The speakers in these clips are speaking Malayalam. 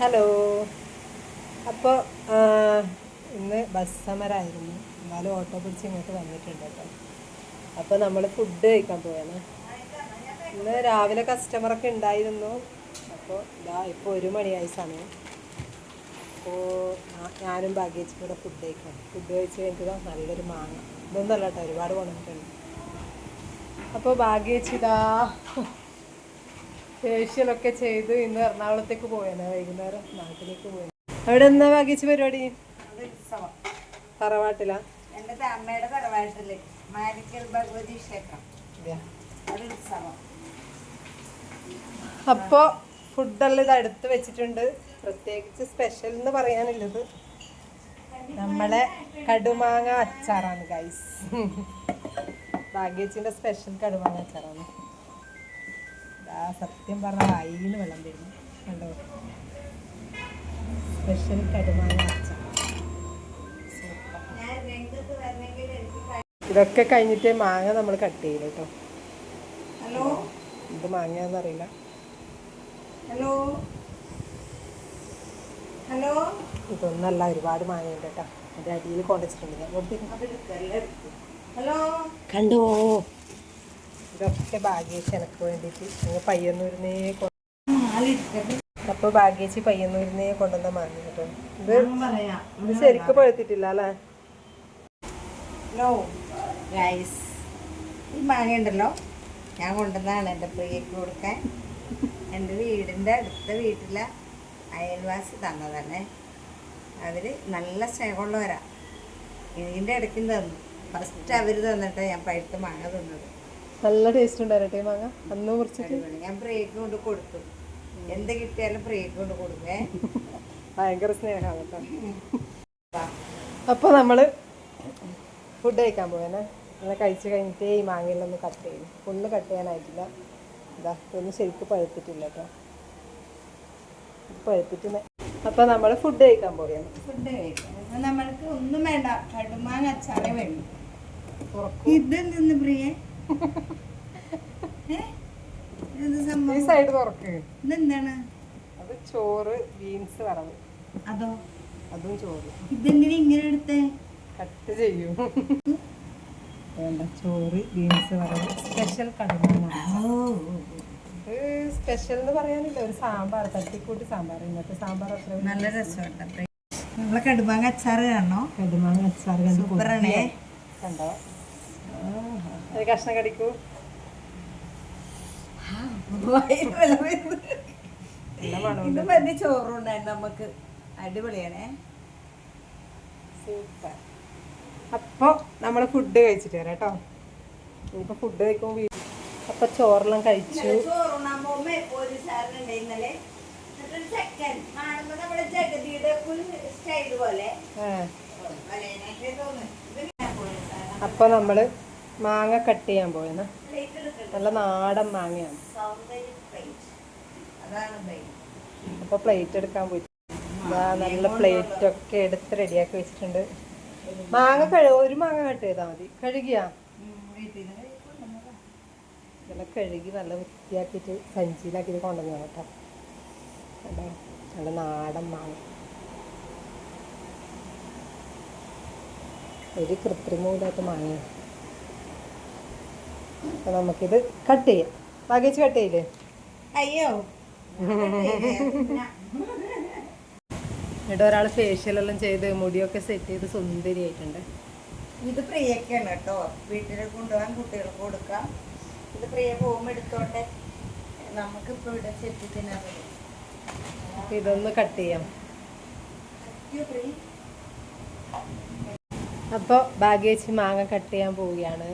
ഹലോ. അപ്പോൾ ഇന്ന് ബസ് സമരമായിരുന്നു, എന്നാലും ഓട്ടോ പിടിച്ച് ഇങ്ങോട്ട് വന്നിട്ടുണ്ട് കേട്ടോ. അപ്പോൾ നമ്മൾ ഫുഡ് കഴിക്കാൻ പോവാണ്. ഇന്ന് രാവിലെ കസ്റ്റമറൊക്കെ ഉണ്ടായിരുന്നു. അപ്പോൾ ഇപ്പോൾ 1 മണിയായി സമയം. അപ്പോൾ ഞാനും ഭാഗ്യേച്ചും കൂടെ ഫുഡ് കഴിക്കാം. ഫുഡ് കഴിച്ച് കഴിഞ്ഞിട്ട് നല്ലൊരു മാങ്ങ, ഇതൊന്നല്ല കേട്ടോ, ഒരുപാട് കൊണ്ടിട്ടുണ്ട്. അപ്പോൾ ഭാഗ്യേച്ചിതാ ഫേഷ്യലൊക്കെ ചെയ്ത് ഇന്ന് എറണാകുളത്തേക്ക് പോയാണ്, വൈകുന്നേരം നാട്ടിലേക്ക് പോയി. അവിടെ എന്നാ ഭാഗ്യേച്ചി പരിപാടി? തറവാട്ടിലാ? എൻ്റെ അമ്മയുടെ തറവാട്ടില് മാരിക്കൽ ഭഗവതി ക്ഷേത്രം. അപ്പോൾ ഫുഡെല്ലാം ഇത് അടുത്ത് വെച്ചിട്ടുണ്ട്. പ്രത്യേകിച്ച് സ്പെഷ്യൽ എന്ന് പറയാനുള്ളത് നമ്മളെ കടുമാങ്ങ അച്ചാറാണ് ഗൈസ്. ഭാഗ്യേച്ചിൻ്റെ സ്പെഷ്യൽ കടുമാങ്ങ അച്ചാറാണ്. സത്യം പറഞ്ഞ വായിന്ന് വെള്ളം തരുന്നു കണ്ടോ. സ്പെഷ്യൽ കടുമാങ്ങ അച്ചാർ. ഇതൊക്കെ കഴിഞ്ഞിട്ട് മാങ്ങ നമ്മൾ കട്ട് ചെയ്യും കേട്ടോ. ഹലോ, ഇത് മാങ്ങയാന്നറിയില്ല. ഹലോ ഹലോ, ഇതൊന്നല്ല, ഒരുപാട് മാങ്ങയുണ്ട് കേട്ടോ. അതിൻ്റെ അടിയിൽ കൊണ്ടുവച്ചിട്ടുണ്ട്. ഹലോ കണ്ടോ, ഇതൊക്കെ ഭാഗ്യേച്ചി എനക്ക് വേണ്ടിയിട്ട് നിങ്ങൾ പയ്യന്നൂരിന്നേ അപ്പോൾ ഭാഗ്യേച്ചി പയ്യന്നൂരിന്നേ കൊണ്ടുവന്ന മാങ്ങ കേട്ടോ. ഇത് ശരിക്കും പഴുത്തിട്ടില്ല അല്ലേ? ഹലോ ഗൈസ്, ഈ മാങ്ങ ഉണ്ടല്ലോ, ഞാൻ കൊണ്ടുവന്നതാണ് എൻ്റെ പ്രിയക്ക് കൊടുക്കാൻ. എൻ്റെ വീടിൻ്റെ അടുത്ത വീട്ടിലെ അയൽവാസി തന്നതന്നെ. അവർ നല്ല സ്നേഹമുള്ളവരാ. ഇതിൻ്റെ ഇടയ്ക്കും തന്നു. ഫസ്റ്റ് അവർ തന്നിട്ട് ഞാൻ പഴുത്ത മാങ്ങ തന്നത്. നല്ല ടേസ്റ്റ് ഉണ്ടായിരുട്ടെ മാങ്ങ അന്ന് മുറിച്ചിട്ട്. ഞാൻ പ്രിയക്ക് കൊണ്ട് കൊടുത്തു. എന്ത് കിട്ടിയാലും പ്രിയക്ക് കൊണ്ട് കൊടുക്കേ. ഭയങ്കര സ്നേഹമാണ് കേട്ടോ. അപ്പോൾ നമ്മൾ ഫുഡ് കഴിക്കാൻ പോയേനെ. അങ്ങനെ കഴിച്ച് കഴിഞ്ഞിട്ട് ഈ മാങ്ങയിലൊന്ന് കട്ട് ചെയ്യും. ഫുള്ള് കട്ട് ചെയ്യാനായിട്ടില്ല. ഇതാ ഇതൊന്നും ശരിക്കും പഴുത്തിട്ടില്ല കേട്ടോ. പഴുത്തിട്ട് അപ്പോൾ നമ്മൾ ഫുഡ് കഴിക്കാൻ പോവുകയാണ്. ഫുഡ് കഴിക്കാം. നമ്മൾക്ക് ഒന്നും വേണ്ട, കടുമാങ്ങ അച്ചാറേ വേണ്ടു. ഇതെന്തെന്ന് പ്രിയ? ഈ സൈഡ് തുറക്ക്. ഇതെന്താണ്? അത് ചോറ്, ബീൻസ് വറവ്. അതോ? അതും ചോറ്. ഇതെന്തിനാ ഇങ്ങനെ എടുത്തേ? കട്ട് ചെയ്യും. വേണ്ട, ചോറ്, ബീൻസ് വറവ്, സ്പെഷ്യൽ കടുമാങ്ങ. സ്പെഷ്യൽ എന്ന് പറയാനില്ല, ഒരു സാമ്പാർ, തട്ടിക്കൂട്ടി സാമ്പാർ. ഇന്നത്തെ സാമ്പാർ അത്ര നല്ല രസമുണ്ട്. നമ്മളെ കടുമാങ്ങ അച്ചാറ് കാണോ? കടുമാങ്ങ അച്ചാർ സൂപ്പറാണേ. കണ്ടോ? ഒരു കഷ്ണം കടിക്കൂ. ഇത് മതി ചോറുണ്ടായിരുന്നു നമുക്ക്. അടിപൊളിയാണേ, സൂപ്പർ. അപ്പോൾ നമ്മൾ ഫുഡ് കഴിച്ചിട്ട് വരാം കേട്ടോ. ഇനിയിപ്പോൾ ഫുഡ് കഴിക്കുമ്പോൾ അപ്പോൾ ചോറെല്ലാം കഴിച്ചു. അപ്പോൾ നമ്മൾ മാങ്ങ കട്ട് ചെയ്യാൻ പോയെന്ന്. നല്ല നാടൻ മാങ്ങയാണ്. അപ്പോൾ പ്ലേറ്റ് എടുക്കാൻ പോയി. നല്ല പ്ലേറ്റൊക്കെ എടുത്ത് റെഡിയാക്കി വെച്ചിട്ടുണ്ട്. മാങ്ങ ഒരു മാങ്ങ കട്ട് ചെയ്താൽ മതി. കഴുകിയാ ഇതെല്ലാം കഴുകി നല്ല വൃത്തിയാക്കിയിട്ട് സഞ്ചിയിലാക്കിയിട്ട് കൊണ്ടുവന്നു കേട്ടോ. നല്ല നാടൻ മാങ്ങ, ഒരു കൃത്രിമൂലമായിട്ട് മാങ്ങയാണ്. അപ്പം നമുക്കിത് കട്ട് ചെയ്യാം. ഭാഗ്യേച്ചി കട്ട് ചെയ്യില്ലേ? അയ്യോ, എന്നിട്ട് ഒരാൾ ഫേഷ്യലെല്ലാം ചെയ്ത് മുടിയൊക്കെ സെറ്റ് ചെയ്ത് സുന്ദരിയായിട്ടുണ്ട്. ഇത് പ്രിയൊക്കെയാണ് കേട്ടോ. വീട്ടിൽ കൊണ്ടുപോകാൻ കുട്ടികൾക്ക് കൊടുക്കാം. ഇത് പ്രിയ പോകുമ്പോൾ എടുത്തോട്ടെ. നമുക്കിപ്പോൾ ഇവിടെ സെറ്റ് തിന്നാൻ പറ്റും. ഇതൊന്ന് കട്ട് ചെയ്യാം. അപ്പോൾ ഭാഗ്യേച്ചി മാങ്ങ കട്ട് ചെയ്യാൻ പോവുകയാണ്.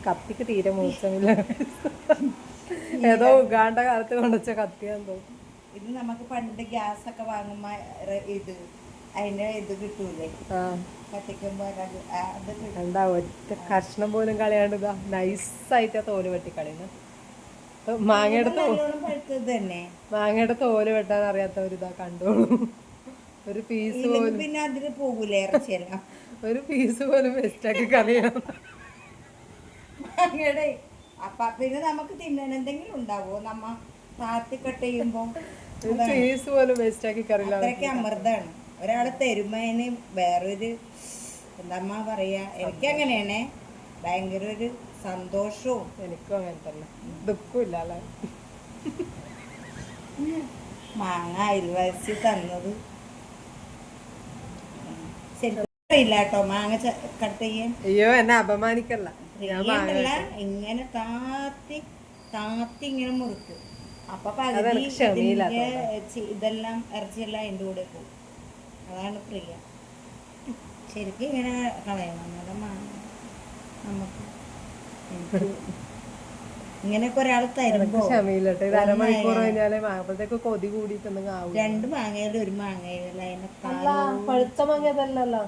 കത്തിക്ക് തീരെ മൂർച്ചമില്ല. ഏതോ ഉഗാണ്ട കാലത്ത് കൊണ്ടുവച്ച കത്തിയാന്ന് തോന്നുന്നു. ഇത് നമുക്ക് പണ്ട് ഗ്യാസ് ഒക്കെ വാങ്ങുമ്പോ ഇത് അതിന്റെ ഇത് കിട്ടൂലേ, കത്തിക്കുമ്പോ എന്താ ഒറ്റ കഷ്ണം പോലും കളയാണ്ട് ഇതാ നൈസായിട്ട് ആ തോല് വെട്ടി കളയുന്നു. മാങ്ങയുടെ തോല് വെട്ടാൻ അറിയാത്തവരിതാ കണ്ടോളൂ. ഒരു പീസ് പോലും, പിന്നെ അതിന് പോകൂലേ ഇറച്ചിയെല്ലാം, ഒരു പീസ് പോലും വേസ്റ്റാക്കി കളയണം. അപ്പൊ പിന്നെ നമുക്ക് തിന്നാൻ എന്തെങ്കിലും ഉണ്ടാവോ? താത്തി കട്ട് ചെയ്യുമ്പോ ചീസ് പോലും വേസ്റ്റ് ആക്കി കറിയില്ല. അത്രയ്ക്ക് അമൃതാണ്. ഒരാള് തരുമ്പതിന് വേറൊരു എന്താ പറയാ, എനിക്ക് അങ്ങനെയാണേ, ഭയങ്കര ഒരു സന്തോഷവും. എനിക്കും അങ്ങനെ തന്നെ, ദുഃഖമില്ല അല്ലേ. മാങ്ങ അയൽവാസി തന്നത് ശരിക്കും അറിയില്ല കേട്ടോ മാങ്ങ കട്ട് ചെയ്യാൻ. അയ്യോ എന്നെ അപമാനിക്കല്ല. പ്രിയണ്ടല്ല, ഇങ്ങനെ താത്തി താത്തി ഇങ്ങനെ മുറിക്കും. അപ്പൊ അതെനിക്ക് ക്ഷമയില്ലാത്ത ഇതെല്ലാം ഇറച്ചിയെല്ലാം അതിൻ്റെ കൂടെ പോകും. അതാണ് പ്രിയ. ശരിക്കും ഇങ്ങനെ കളയണം, നമ്മുടെ മാങ്ങ നമുക്ക് ഇങ്ങനെയൊക്കെ ഒരാൾ തരുമ്പോ ക്ഷമയില്ലട്ടെ. ഇത് അരമണിക്കൂർ കഴിഞ്ഞാലേ അപ്പോഴത്തേക്ക് കൊതി കൂടിയിട്ടൊന്നും ആവും. 2 മാങ്ങയിലും 1 മാങ്ങയിലും അതിനെ പഴുത്ത മാങ്ങ അതല്ലല്ലോ.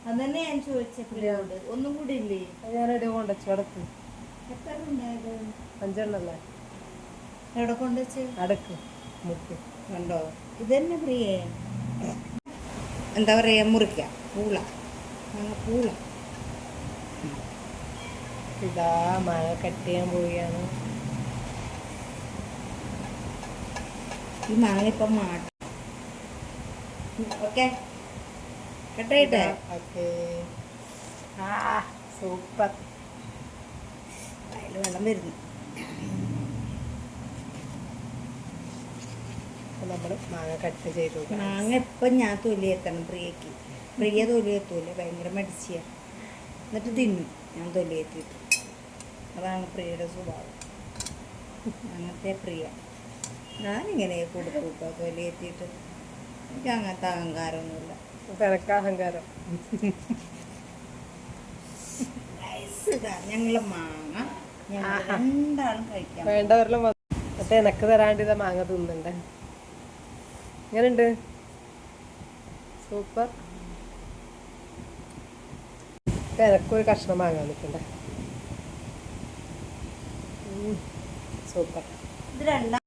അതന്നെ ഞാൻ ചോദിച്ചപ്പോഴോട് ഒന്നും കൂടി ഇല്ലേ? ഞാനെവിടെ കൊണ്ടുവച്ചു അടക്ക്. എത്ര ഉണ്ടായത്? 5 എണ്ണല്ലേ. എവിടെ കൊണ്ടുവച്ച്? അടക്ക് മുക്ക് കണ്ടോ? ഇതന്നെ പ്രിയേ, എന്താ പറയാ, മുറിക്ക പൂള പൂള. ഇതാ മാങ്ങ കട്ട് ചെയ്യാൻ പോവുകയാണ്. ഈ മാങ്ങ ഇപ്പം മാട്ടും. ഓക്കെ കട്ടയിട്ടെ. ഓക്കെ. ആ സൂപ്പർ. അതിൽ വെള്ളം വരുന്നു. നമ്മൾ മാങ്ങ കട്ട് ചെയ്തു. മാങ്ങ ഇപ്പം ഞാൻ തൊലിയെത്തണം പ്രിയക്ക്. പ്രിയ തൊലിയെത്തൂല, ഭയങ്കര മടിച്ചിയ. എന്നിട്ട് തിന്നും ഞാൻ തൊലിയെത്തിയിട്ട്. അതാണ് പ്രിയയുടെ സ്വഭാവം. അങ്ങനത്തെ പ്രിയ. ഞാനിങ്ങനെ കൊടുക്കും കേട്ടോ തൊലിയെത്തിയിട്ട്. എനിക്ക് അങ്ങനത്തെ അഹങ്കാരമൊന്നുമില്ല. എനക്ക് അഹങ്കാരം. ഞങ്ങളെ മാങ്ങ ഞങ്ങൾ രണ്ടാളും കഴിക്കാം. വേണ്ടവരെല്ലാം മറ്റേ എനക്ക് തരാണ്ട് ഇതാ മാങ്ങ തിന്നണ്ടേ. എങ്ങനെയുണ്ട്? സൂപ്പർ. എനക്കൊരു കഷ്ണം മാങ്ങാൻ നിൽക്കണ്ടേ. സൂപ്പർ. ഇത് രണ്ടാം